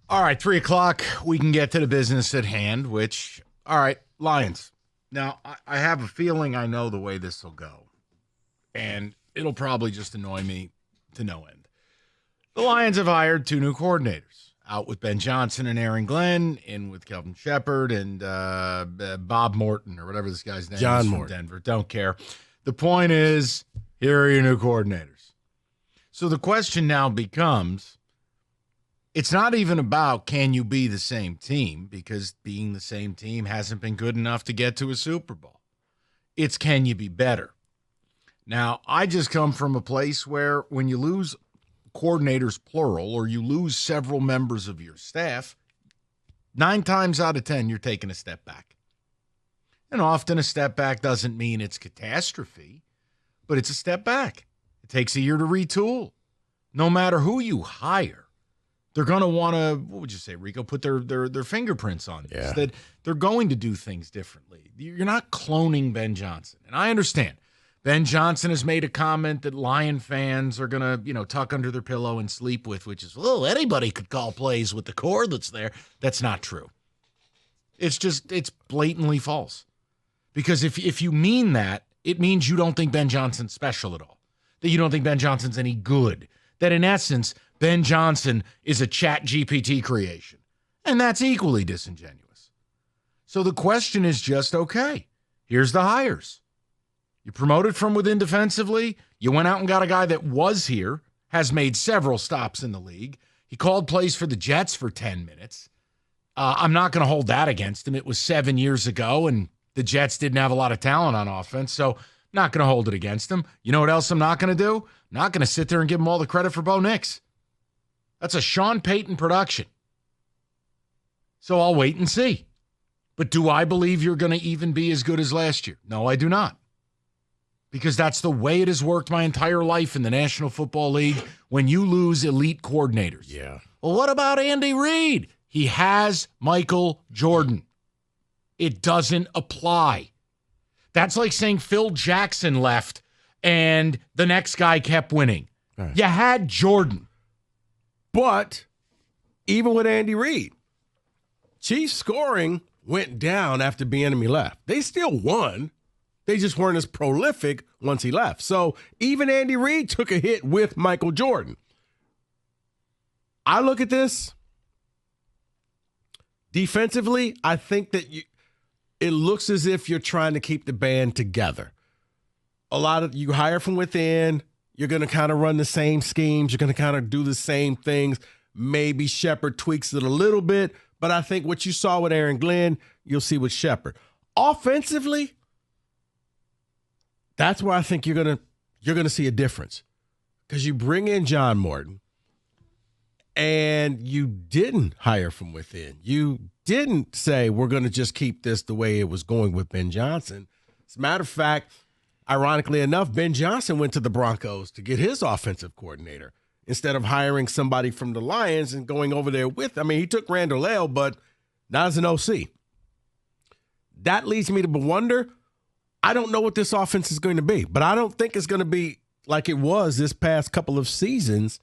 All right, 3 o'clock. We can get to the business at hand, which, all right, Lions. Now, I have a feeling I know the way this will go, and it'll probably just annoy me to no end. The Lions have hired 2 new coordinators, out with Ben Johnson and Aaron Glenn, in with Kelvin Shepard and Bob Morton, or whatever this guy's name John is Morton. from Denver. Don't care. The point is, here are your new coordinators. So the question now becomes, it's not even about can you be the same team, because being the same team hasn't been good enough to get to a Super Bowl. It's can you be better? Now, I just come from a place where when you lose coordinators, plural, or you lose several members of your staff, 9 times out of 10, you're taking a step back. And often a step back doesn't mean it's catastrophe, but it's a step back. It takes a year to retool. No matter who you hire, they're going to want to, what would you say, Rico, put their fingerprints on this, that they're going to do things differently. You're not cloning Ben Johnson. And I understand. Ben Johnson has made a comment that Lion fans are going to, tuck under their pillow and sleep with, which is, well, anybody could call plays with the core that's there. That's not true. It's blatantly false. Because if you mean that, it means you don't think Ben Johnson's special at all, that you don't think Ben Johnson's any good, that in essence, Ben Johnson is a Chat GPT creation. And that's equally disingenuous. So the question is just, okay, here's the hires. You promoted from within defensively. You went out and got a guy that was here, has made several stops in the league. He called plays for the Jets for 10 minutes. I'm not going to hold that against him. It was 7 years ago, and the Jets didn't have a lot of talent on offense, so I'm not going to hold it against him. You know what else I'm not going to do? I'm not going to sit there and give him all the credit for Bo Nix. That's a Sean Payton production. So I'll wait and see. But do I believe you're going to even be as good as last year? No, I do not. Because that's the way it has worked my entire life in the National Football League when you lose elite coordinators. Yeah. Well, what about Andy Reid? He has Michael Jordan. It doesn't apply. That's like saying Phil Jackson left and the next guy kept winning. Right. You had Jordan. But even with Andy Reid, Chiefs scoring went down after Bieniemy left. They still won. They just weren't as prolific once he left. So even Andy Reid took a hit with Michael Jordan. I look at this. Defensively, I think that it looks as if you're trying to keep the band together. A lot of you hire from within. You're going to kind of run the same schemes. You're going to kind of do the same things. Maybe Shepard tweaks it a little bit. But I think what you saw with Aaron Glenn, you'll see with Shepard. Offensively, that's where I think you're gonna see a difference, because you bring in John Morton, and you didn't hire from within. You didn't say we're gonna just keep this the way it was going with Ben Johnson. As a matter of fact, ironically enough, Ben Johnson went to the Broncos to get his offensive coordinator instead of hiring somebody from the Lions and going over there with. I mean, he took Randall L, but not as an OC. That leads me to wonder. I don't know what this offense is going to be, but I don't think it's going to be like it was this past couple of seasons,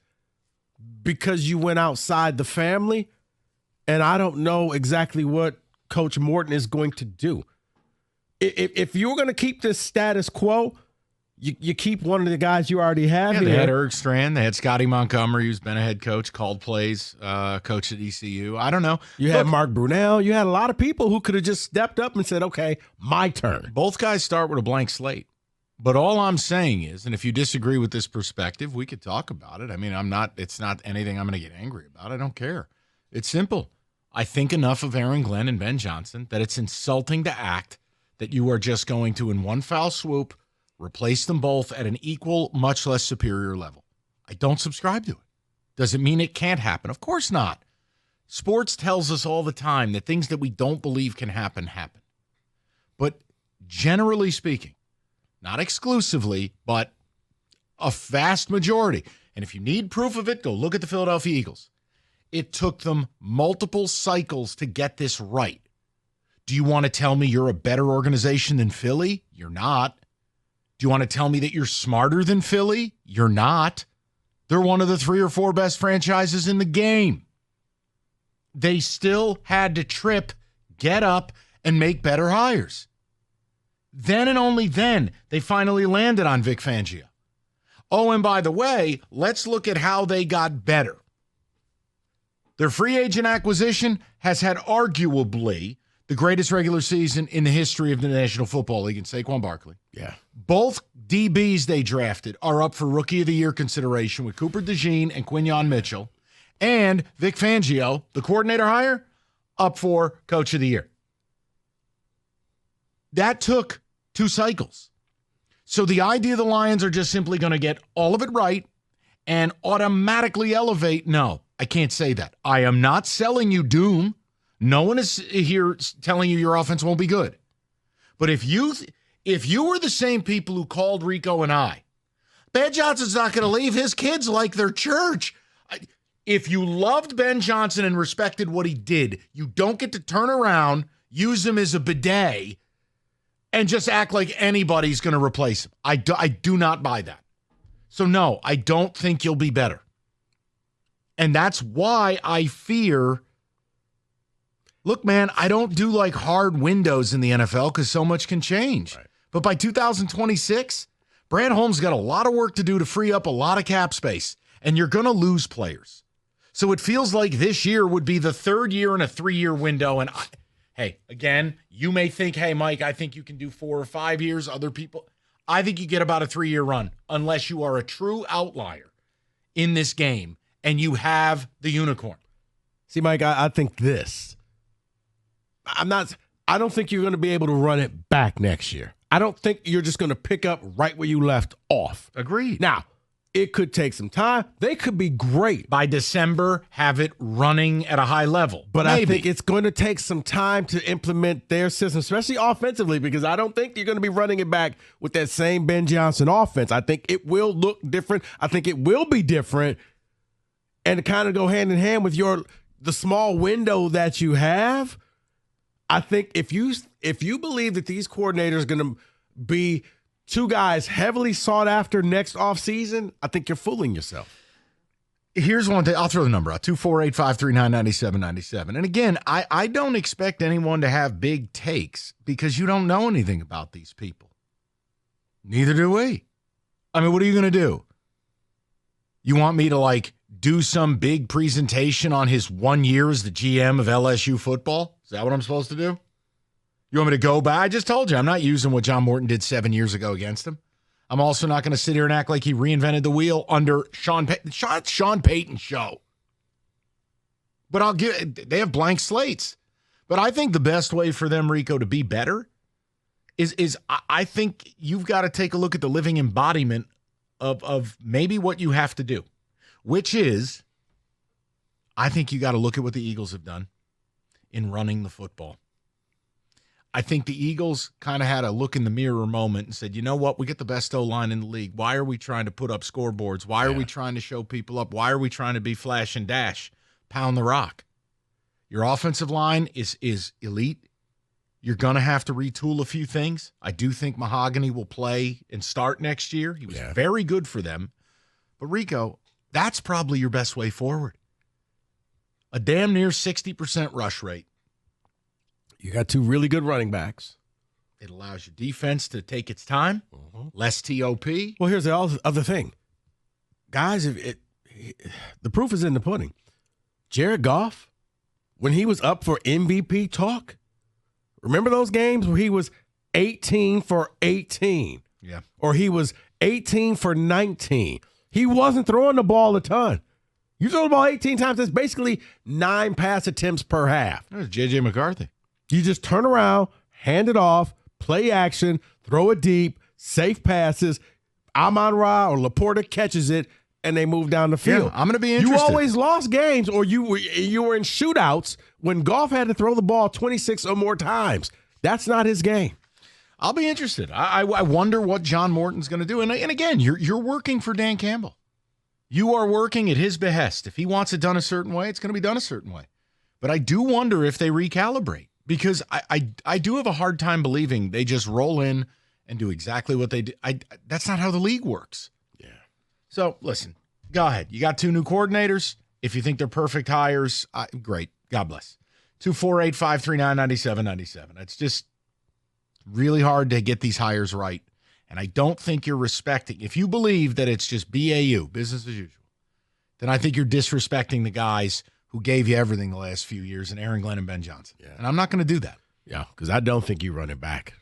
because you went outside the family, and I don't know exactly what Coach Morton is going to do. If you're going to keep this status quo, you keep one of the guys you already have here. They had Eric Strand. They had Scotty Montgomery, who's been a head coach, called plays, coach at ECU. I don't know. You had Mark Brunell. You had a lot of people who could have just stepped up and said, okay, my turn. Both guys start with a blank slate. But all I'm saying is, and if you disagree with this perspective, we could talk about it. I mean, it's not anything I'm going to get angry about. I don't care. It's simple. I think enough of Aaron Glenn and Ben Johnson that it's insulting to act that you are just going to, in one foul swoop, replace them both at an equal, much less superior level. I don't subscribe to it. Does it mean it can't happen? Of course not. Sports tells us all the time that things that we don't believe can happen, happen. But generally speaking, not exclusively, but a vast majority, and if you need proof of it, go look at the Philadelphia Eagles. It took them multiple cycles to get this right. Do you want to tell me you're a better organization than Philly? You're not. Do you want to tell me that you're smarter than Philly? You're not. They're one of the 3 or 4 best franchises in the game. they still had to trip, get up, and make better hires. Then and only then, they finally landed on Vic Fangio. Oh, and by the way, let's look at how they got better. Their free agent acquisition has had arguably the greatest regular season in the history of the National Football League in Saquon Barkley. Yeah. Both DBs they drafted are up for Rookie of the Year consideration with Cooper DeJean and Quinyon Mitchell. And Vic Fangio, the coordinator hire, up for Coach of the Year. That took 2 cycles. So the idea the Lions are just simply going to get all of it right and automatically elevate, no, I can't say that. I am not selling you doom. No one is here telling you your offense won't be good. But if you were the same people who called Rico and I, Ben Johnson's not going to leave his kids like their church. If you loved Ben Johnson and respected what he did, you don't get to turn around, use him as a bidet, and just act like anybody's going to replace him. I do not buy that. So no, I don't think you'll be better. And that's why I fear. Look, man, I don't do like hard windows in the NFL because so much can change. Right. But by 2026, Brad Holmes got a lot of work to do to free up a lot of cap space, and you're going to lose players. So it feels like this year would be the 3rd year in a 3-year window. And hey, again, you may think, hey, Mike, I think you can do 4 or 5 years. Other people, I think you get about a 3-year run unless you are a true outlier in this game and you have the unicorn. See, Mike, I think this. I don't think you're going to be able to run it back next year. I don't think you're just going to pick up right where you left off. Agreed. Now, it could take some time. They could be great. By December, have it running at a high level. But maybe. I think it's going to take some time to implement their system, especially offensively, because I don't think you're going to be running it back with that same Ben Johnson offense. I think it will look different. I think it will be different and kind of go hand in hand with the small window that you have. I think if you believe that these coordinators are going to be 2 guys heavily sought after next offseason, I think you're fooling yourself. Here's one thing. I'll throw the number out, 248-539-9797. And again, I don't expect anyone to have big takes because you don't know anything about these people. Neither do we. I mean, what are you going to do? You want me to, do some big presentation on his 1 year as the GM of LSU football? Is that what I'm supposed to do? You want me to go back? I just told you, I'm not using what John Morton did 7 years ago against him. I'm also not going to sit here and act like he reinvented the wheel under Sean Payton. It's Sean Payton's show. But they have blank slates. But I think the best way for them, Rico, to be better is I think you've got to take a look at the living embodiment of maybe what you have to do, which is I think you got to look at what the Eagles have done in running the football. I think the Eagles kind of had a look in the mirror moment and said, you know what? We get the best O-line in the league. Why are we trying to put up scoreboards? Why are we trying to show people up? Why are we trying to be flash and dash? Pound the rock. Your offensive line is elite. You're going to have to retool a few things. I do think Mahogany will play and start next year. He was very good for them. But, Rico, that's probably your best way forward. A damn near 60% rush rate. You got 2 really good running backs. It allows your defense to take its time, less TOP. Well, here's the other thing. Guys, the proof is in the pudding. Jared Goff, when he was up for MVP talk, remember those games where he was 18 for 18? Yeah. Or he was 18 for 19. He wasn't throwing the ball a ton. You throw the ball 18 times, that's basically 9 pass attempts per half. That was J.J. McCarthy. You just turn around, hand it off, play action, throw it deep, safe passes. Amon-Ra or Laporta catches it, and they move down the field. Yeah, I'm going to be interested. You always lost games, or you were in shootouts when Goff had to throw the ball 26 or more times. That's not his game. I'll be interested. I wonder what John Morton's going to do. And again, you're working for Dan Campbell. You are working at his behest. If he wants it done a certain way, it's going to be done a certain way. But I do wonder if they recalibrate. Because I do have a hard time believing they just roll in and do exactly what they do. That's not how the league works. Yeah. So, listen, go ahead. You got 2 new coordinators. If you think they're perfect hires, great. God bless. 248-539-9797. It's just really hard to get these hires right. And I don't think you're respecting. If you believe that it's just BAU, business as usual, then I think you're disrespecting the guys who gave you everything the last few years, and Aaron Glenn and Ben Johnson. Yeah. And I'm not going to do that. Yeah, because I don't think you run it back.